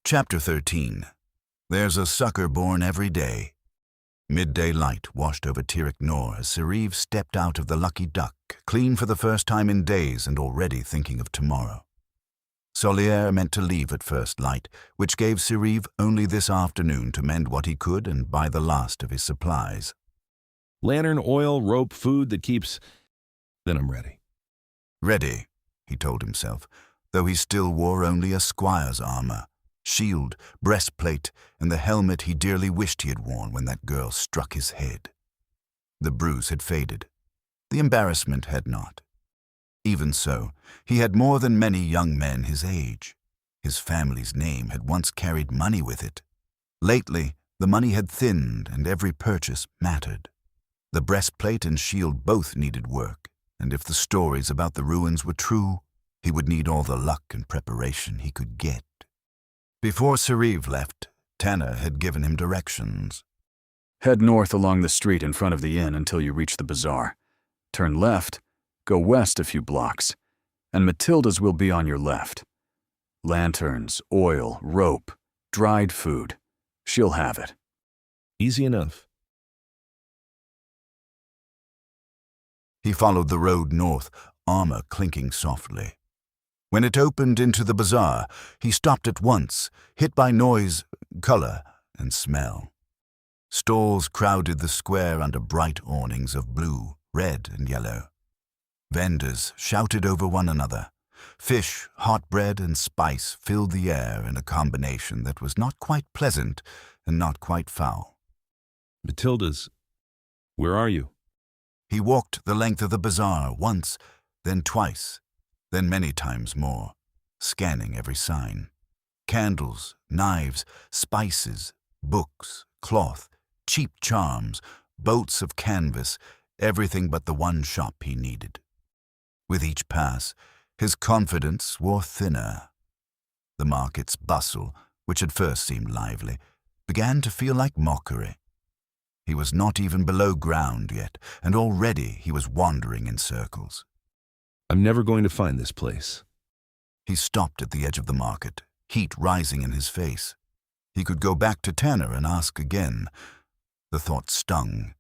Chapter 13. There's a sucker born every day. Midday light washed over Tirek Nor as Serieve stepped out of the Lucky Duck, clean for the first time in days and already thinking of tomorrow. Solier meant to leave at first light, which gave Serieve only this afternoon to mend what he could and buy the last of his supplies. Lantern, oil, rope, food that keeps... Then I'm ready. Ready, he told himself, though he still wore only a squire's armor, shield, breastplate, and the helmet he dearly wished he had worn when that girl struck his head. The bruise had faded. The embarrassment had not. Even so, he had more than many young men his age. His family's name had once carried money with it. Lately, the money had thinned and every purchase mattered. The breastplate and shield both needed work, and if the stories about the ruins were true, he would need all the luck and preparation he could get. Before Serieve left, Tanner had given him directions. Head north along the street in front of the inn until you reach the bazaar. Turn left, go west a few blocks, and Matilda's will be on your left. Lanterns, oil, rope, dried food. She'll have it. Easy enough. He followed the road north, armor clinking softly. When it opened into the bazaar, he stopped at once, hit by noise, color, and smell. Stalls crowded the square under bright awnings of blue, red, and yellow. Vendors shouted over one another. Fish, hot bread, and spice filled the air in a combination that was not quite pleasant and not quite foul. Matilda's. Where are you? He walked the length of the bazaar once, then twice, then many times more, scanning every sign. Candles, knives, spices, books, cloth, cheap charms, boats of canvas, everything but the one shop he needed. With each pass, his confidence wore thinner. The market's bustle, which at first seemed lively, began to feel like mockery. He was not even below ground yet, and already he was wandering in circles. I'm never going to find this place. He stopped at the edge of the market, heat rising in his face. He could go back to Tanner and ask again. The thought stung.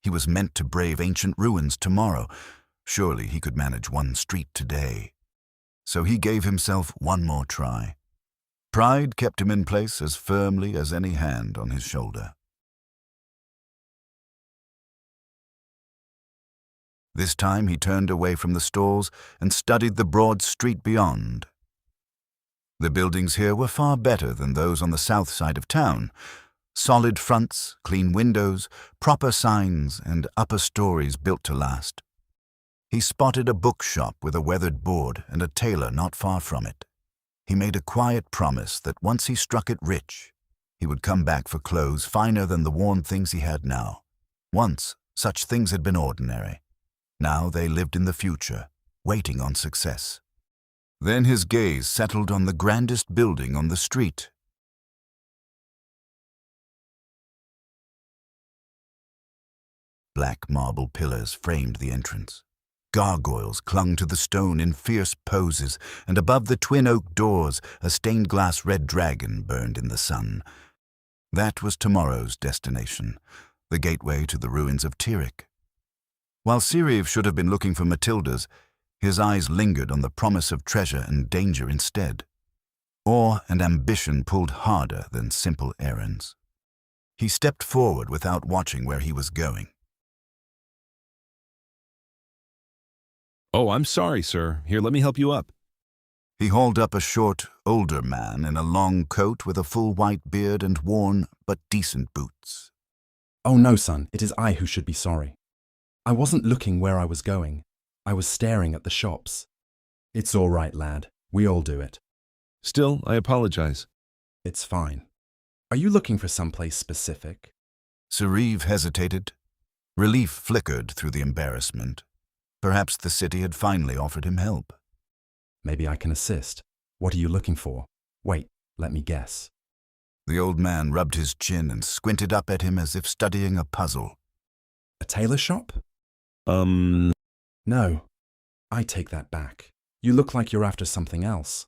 He was meant to brave ancient ruins tomorrow. Surely he could manage one street today. So he gave himself one more try. Pride kept him in place as firmly as any hand on his shoulder. This time he turned away from the stalls and studied the broad street beyond. The buildings here were far better than those on the south side of town. Solid fronts, clean windows, proper signs, and upper stories built to last. He spotted a bookshop with a weathered board and a tailor not far from it. He made a quiet promise that once he struck it rich, he would come back for clothes finer than the worn things he had now. Once, such things had been ordinary. Now they lived in the future, waiting on success. Then his gaze settled on the grandest building on the street. Black marble pillars framed the entrance. Gargoyles clung to the stone in fierce poses, and above the twin oak doors a stained glass red dragon burned in the sun. That was tomorrow's destination, the gateway to the ruins of Tirek. While Serieve should have been looking for Matilda's, his eyes lingered on the promise of treasure and danger instead. Awe and ambition pulled harder than simple errands. He stepped forward without watching where he was going. Oh, I'm sorry, sir. Here, let me help you up. He hauled up a short, older man in a long coat with a full white beard and worn but decent boots. Oh no, son, it is I who should be sorry. I wasn't looking where I was going. I was staring at the shops. It's all right, lad. We all do it. Still, I apologize. It's fine. Are you looking for someplace specific? Serieve hesitated. Relief flickered through the embarrassment. Perhaps the city had finally offered him help. Maybe I can assist. What are you looking for? Wait, let me guess. The old man rubbed his chin and squinted up at him as if studying a puzzle. A tailor shop? No. I take that back. You look like you're after something else.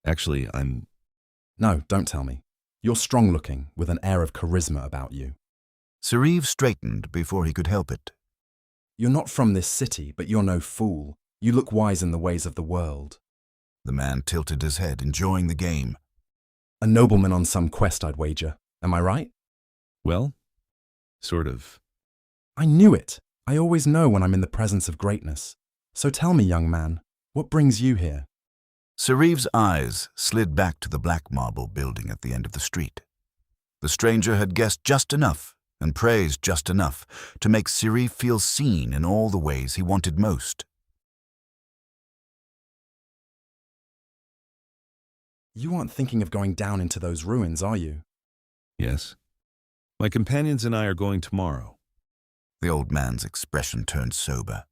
Actually, I'm No, don't tell me. You're strong-looking, with an air of charisma about you. Serieve straightened before he could help it. You're not from this city, but you're no fool. You look wise in the ways of the world. The man tilted his head, enjoying the game. A nobleman on some quest, I'd wager. Am I right? Well, sort of. I knew it. I always know when I'm in the presence of greatness. So tell me, young man, what brings you here? Serieve's eyes slid back to the black marble building at the end of the street. The stranger had guessed just enough and praised just enough to make Serieve feel seen in all the ways he wanted most. You aren't thinking of going down into those ruins, are you? Yes. My companions and I are going tomorrow. The old man's expression turned sober.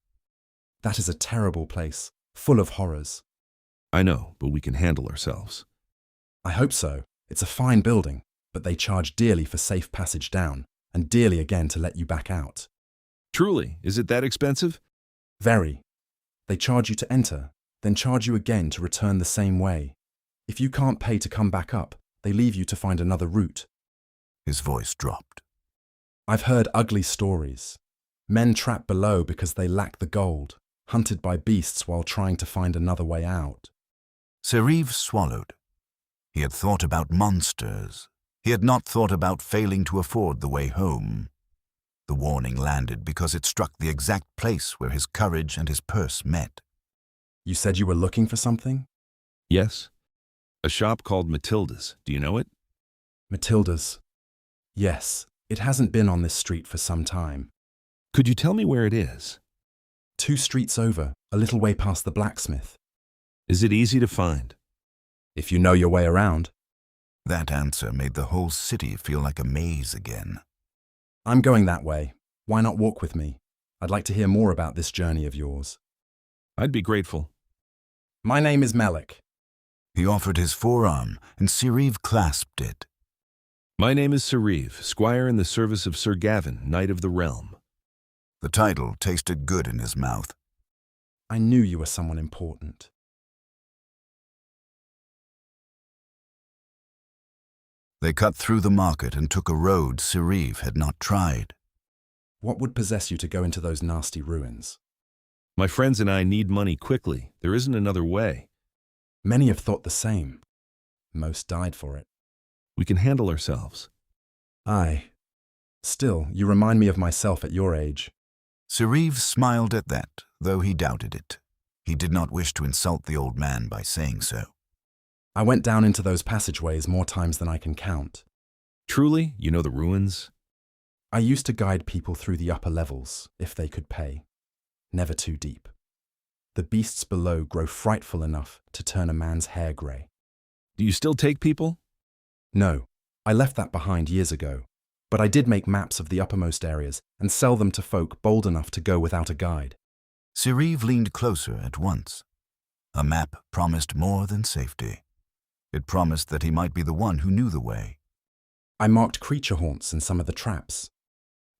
That is a terrible place, full of horrors. I know, but we can handle ourselves. I hope so. It's a fine building, but they charge dearly for safe passage down, and dearly again to let you back out. Truly, is it that expensive? Very. They charge you to enter, then charge you again to return the same way. If you can't pay to come back up, they leave you to find another route. His voice dropped. I've heard ugly stories. Men trapped below because they lack the gold, hunted by beasts while trying to find another way out. Serieve swallowed. He had thought about monsters. He had not thought about failing to afford the way home. The warning landed because it struck the exact place where his courage and his purse met. You said you were looking for something? Yes. A shop called Matilda's. Do you know it? Matilda's. Yes, it hasn't been on this street for some time. Could you tell me where it is? 2 streets over, a little way past the blacksmith. Is it easy to find? If you know your way around. That answer made the whole city feel like a maze again. I'm going that way. Why not walk with me? I'd like to hear more about this journey of yours. I'd be grateful. My name is Melik. He offered his forearm, and Serieve clasped it. My name is Serieve, squire in the service of Sir Gavin, Knight of the Realm. The title tasted good in his mouth. I knew you were someone important. They cut through the market and took a road Serieve had not tried. What would possess you to go into those nasty ruins? My friends and I need money quickly. There isn't another way. Many have thought the same. Most died for it. We can handle ourselves. Aye. Still, you remind me of myself at your age. Serieve smiled at that, though he doubted it. He did not wish to insult the old man by saying so. I went down into those passageways more times than I can count. Truly, you know the ruins? I used to guide people through the upper levels, if they could pay. Never too deep. The beasts below grow frightful enough to turn a man's hair grey. Do you still take people? No, I left that behind years ago. But I did make maps of the uppermost areas and sell them to folk bold enough to go without a guide. Serieve leaned closer at once. A map promised more than safety. It promised that he might be the one who knew the way. I marked creature haunts in some of the traps.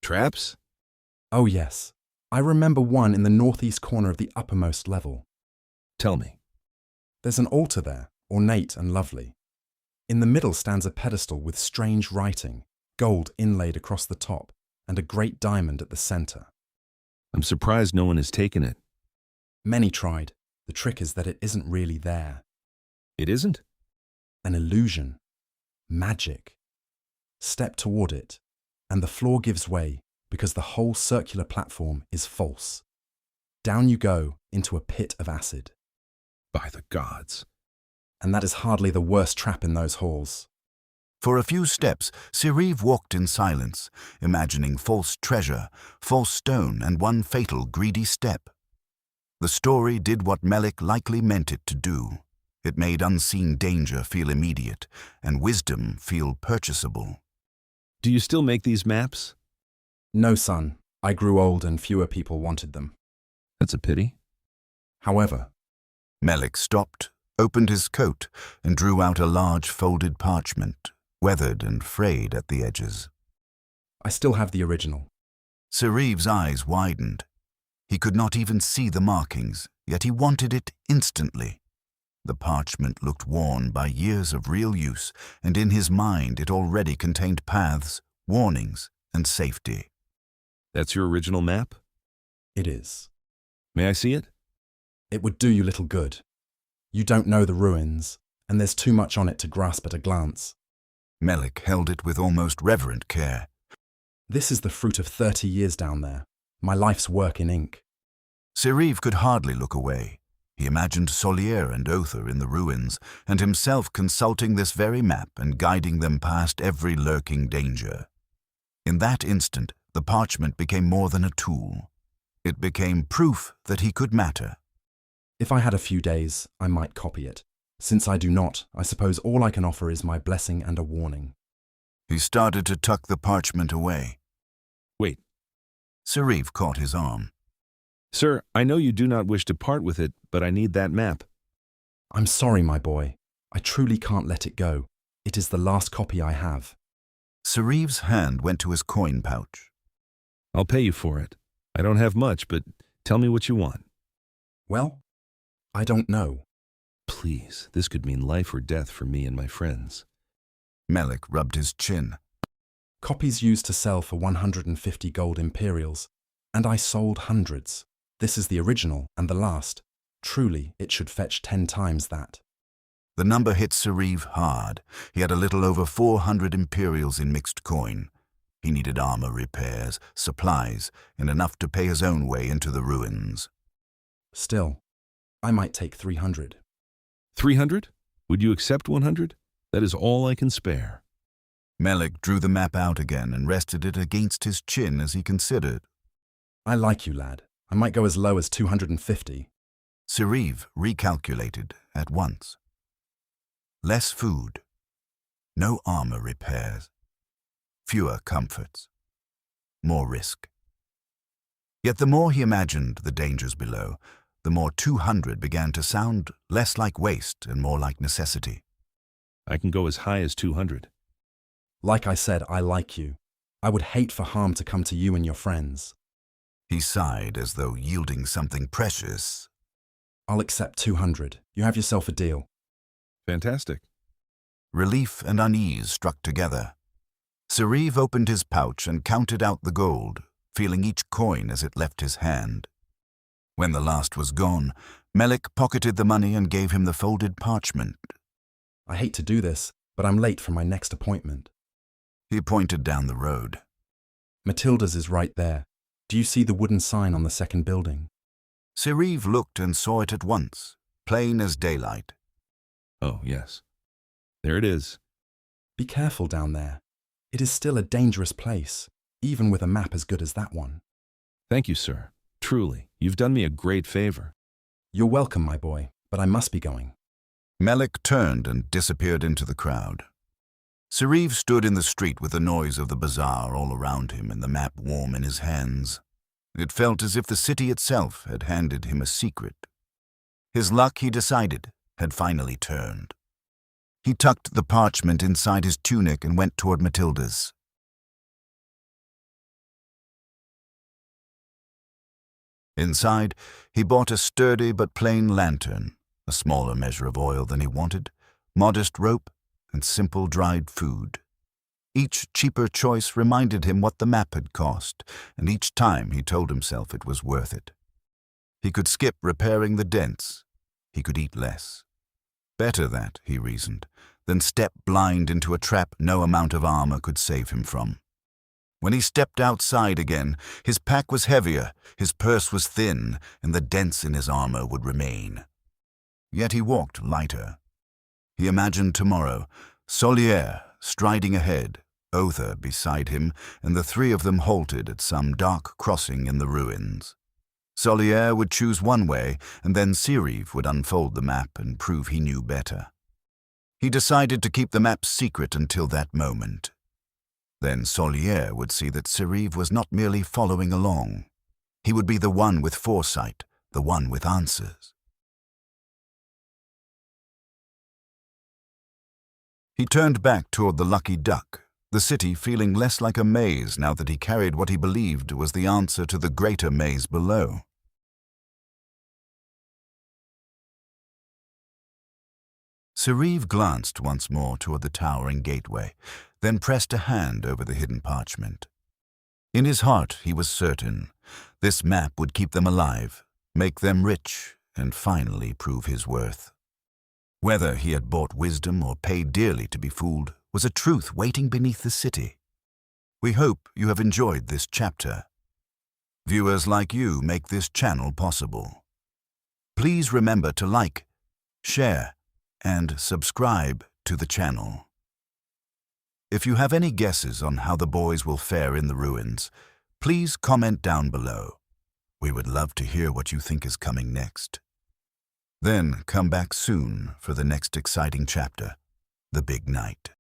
Traps? Oh yes, I remember one in the northeast corner of the uppermost level. Tell me. There's an altar there, ornate and lovely. In the middle stands a pedestal with strange writing, gold inlaid across the top, and a great diamond at the center. I'm surprised no one has taken it. Many tried. The trick is that it isn't really there. It isn't? An illusion. Magic. Step toward it, and the floor gives way because the whole circular platform is false. Down you go into a pit of acid. By the gods. And that is hardly the worst trap in those halls. For a few steps, Serieve walked in silence, imagining false treasure, false stone, and one fatal greedy step. The story did what Melik likely meant it to do. It made unseen danger feel immediate, and wisdom feel purchasable. Do you still make these maps? No, son. I grew old and fewer people wanted them. That's a pity. However, Melik stopped, opened his coat, and drew out a large folded parchment, weathered and frayed at the edges. I still have the original. Serieve's eyes widened. He could not even see the markings, yet he wanted it instantly. The parchment looked worn by years of real use, and in his mind it already contained paths, warnings, and safety. That's your original map? It is. May I see it? It would do you little good. You don't know the ruins, and there's too much on it to grasp at a glance. Melik held it with almost reverent care. This is the fruit of 30 years down there, my life's work in ink. Serieve could hardly look away. He imagined Solier and Other in the ruins, and himself consulting this very map and guiding them past every lurking danger. In that instant, the parchment became more than a tool. It became proof that he could matter. If I had a few days, I might copy it. Since I do not, I suppose all I can offer is my blessing and a warning. He started to tuck the parchment away. Wait. Serieve caught his arm. Sir, I know you do not wish to part with it, but I need that map. I'm sorry, my boy. I truly can't let it go. It is the last copy I have. Serieve's hand went to his coin pouch. I'll pay you for it. I don't have much, but tell me what you want. Well, I don't know. Please, this could mean life or death for me and my friends. Melik rubbed his chin. Copies used to sell for 150 gold imperials, and I sold hundreds. This is the original and the last. Truly, it should fetch 10 times that. The number hit Serieve hard. He had a little over 400 imperials in mixed coin. He needed armor repairs, supplies, and enough to pay his own way into the ruins. Still, I might take 300. 300? Would you accept 100? That is all I can spare. Melik drew the map out again and rested it against his chin as he considered. I like you, lad. I might go as low as 250. Serieve recalculated at once. Less food. No armor repairs. Fewer comforts. More risk. Yet the more he imagined the dangers below, the more 200 began to sound less like waste and more like necessity. I can go as high as 200. Like I said, I like you. I would hate for harm to come to you and your friends. He sighed as though yielding something precious. I'll accept 200. You have yourself a deal. Fantastic. Relief and unease struck together. Serieve opened his pouch and counted out the gold, feeling each coin as it left his hand. When the last was gone, Melik pocketed the money and gave him the folded parchment. I hate to do this, but I'm late for my next appointment. He pointed down the road. Matilda's is right there. Do you see the wooden sign on the second building? Serieve looked and saw it at once, plain as daylight. Oh, yes. There it is. Be careful down there. It is still a dangerous place, even with a map as good as that one. Thank you, sir. Truly, you've done me a great favor. You're welcome, my boy, but I must be going. Melik turned and disappeared into the crowd. Serieve stood in the street with the noise of the bazaar all around him and the map warm in his hands. It felt as if the city itself had handed him a secret. His luck, he decided, had finally turned. He tucked the parchment inside his tunic and went toward Matilda's. Inside, he bought a sturdy but plain lantern, a smaller measure of oil than he wanted, modest rope, and simple dried food. Each cheaper choice reminded him what the map had cost, and each time he told himself it was worth it. He could skip repairing the dents. He could eat less. Better that, he reasoned, than step blind into a trap no amount of armor could save him from. When he stepped outside again, his pack was heavier, his purse was thin, and the dents in his armor would remain. Yet he walked lighter. He imagined tomorrow, Solier striding ahead, Other beside him, and the three of them halted at some dark crossing in the ruins. Solier would choose one way, and then Serieve would unfold the map and prove he knew better. He decided to keep the map secret until that moment. Then Solier would see that Serieve was not merely following along. He would be the one with foresight, the one with answers. He turned back toward the Lucky Duck, the city feeling less like a maze now that he carried what he believed was the answer to the greater maze below. Serieve glanced once more toward the towering gateway, then pressed a hand over the hidden parchment. In his heart, he was certain this map would keep them alive, make them rich, and finally prove his worth. Whether he had bought wisdom or paid dearly to be fooled was a truth waiting beneath the city. We hope you have enjoyed this chapter. Viewers like you make this channel possible. Please remember to like, share, and subscribe to the channel. If you have any guesses on how the boys will fare in the ruins, please comment down below. We would love to hear what you think is coming next. Then come back soon for the next exciting chapter, The Big Night.